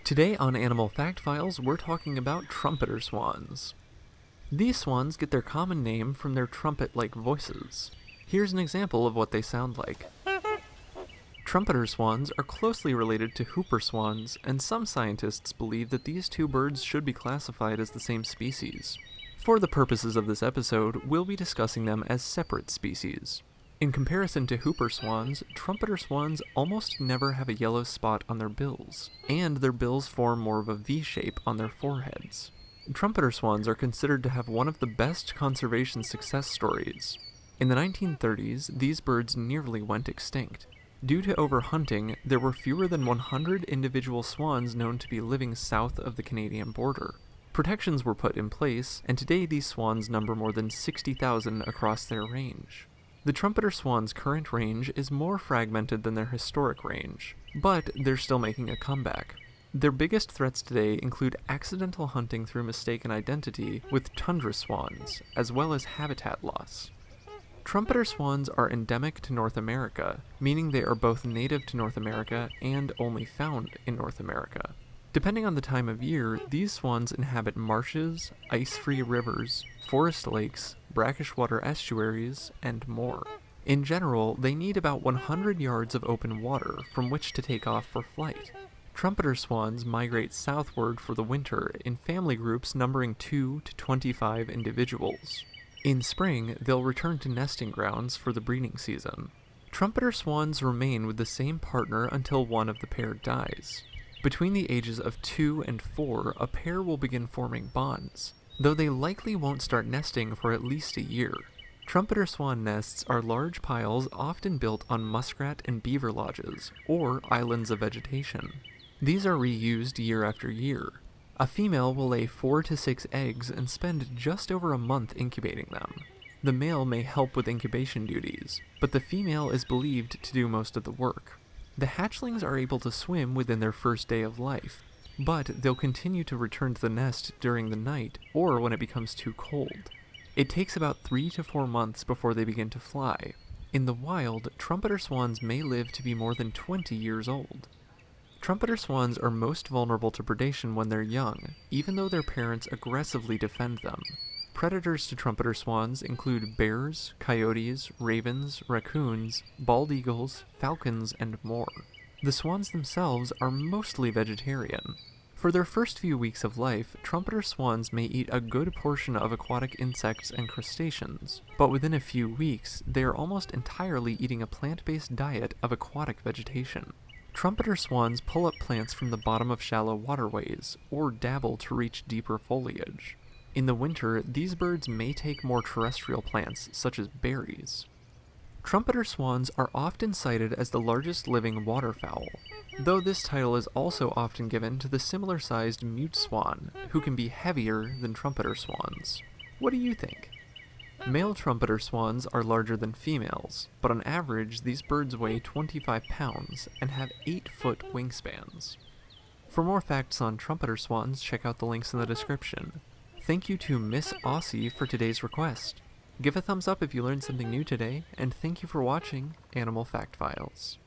Today on Animal Fact Files, we're talking about trumpeter swans. These swans get their common name from their trumpet-like voices. Here's an example of what they sound like. Trumpeter swans are closely related to hooper swans, and some scientists believe that these two birds should be classified as the same species. For the purposes of this episode, we'll be discussing them as separate species. In comparison to hooper swans, trumpeter swans almost never have a yellow spot on their bills, and their bills form more of a V shape on their foreheads. Trumpeter swans are considered to have one of the best conservation success stories. In the 1930s, these birds nearly went extinct. Due to overhunting, there were fewer than 100 individual swans known to be living south of the Canadian border. Protections were put in place, and today these swans number more than 60,000 across their range. The trumpeter swan's current range is more fragmented than their historic range, but they're still making a comeback. Their biggest threats today include accidental hunting through mistaken identity with tundra swans, as well as habitat loss. Trumpeter swans are endemic to North America, meaning they are both native to North America and only found in North America. Depending on the time of year, these swans inhabit marshes, ice-free rivers, forest lakes, brackish water estuaries, and more. In general, they need about 100 yards of open water from which to take off for flight. Trumpeter swans migrate southward for the winter in family groups numbering 2 to 25 individuals. In spring, they'll return to nesting grounds for the breeding season. Trumpeter swans remain with the same partner until one of the pair dies. Between the ages of 2 and 4, a pair will begin forming bonds, though they likely won't start nesting for at least a year. Trumpeter swan nests are large piles often built on muskrat and beaver lodges, or islands of vegetation. These are reused year after year. A female will lay 4 to 6 eggs and spend just over a month incubating them. The male may help with incubation duties, but the female is believed to do most of the work. The hatchlings are able to swim within their first day of life, but they'll continue to return to the nest during the night or when it becomes too cold. It takes about 3 to 4 months before they begin to fly. In the wild, trumpeter swans may live to be more than 20 years old. Trumpeter swans are most vulnerable to predation when they're young, even though their parents aggressively defend them. Predators to trumpeter swans include bears, coyotes, ravens, raccoons, bald eagles, falcons, and more. The swans themselves are mostly vegetarian. For their first few weeks of life, trumpeter swans may eat a good portion of aquatic insects and crustaceans, but within a few weeks, they are almost entirely eating a plant-based diet of aquatic vegetation. Trumpeter swans pull up plants from the bottom of shallow waterways, or dabble to reach deeper foliage. In the winter, these birds may take more terrestrial plants, such as berries. Trumpeter swans are often cited as the largest living waterfowl, though this title is also often given to the similar-sized mute swan, who can be heavier than trumpeter swans. What do you think? Male trumpeter swans are larger than females, but on average these birds weigh 25 pounds and have 8-foot wingspans. For more facts on trumpeter swans, check out the links in the description. Thank you to Miss Aussie for today's request. Give a thumbs up if you learned something new today, and thank you for watching Animal Fact Files.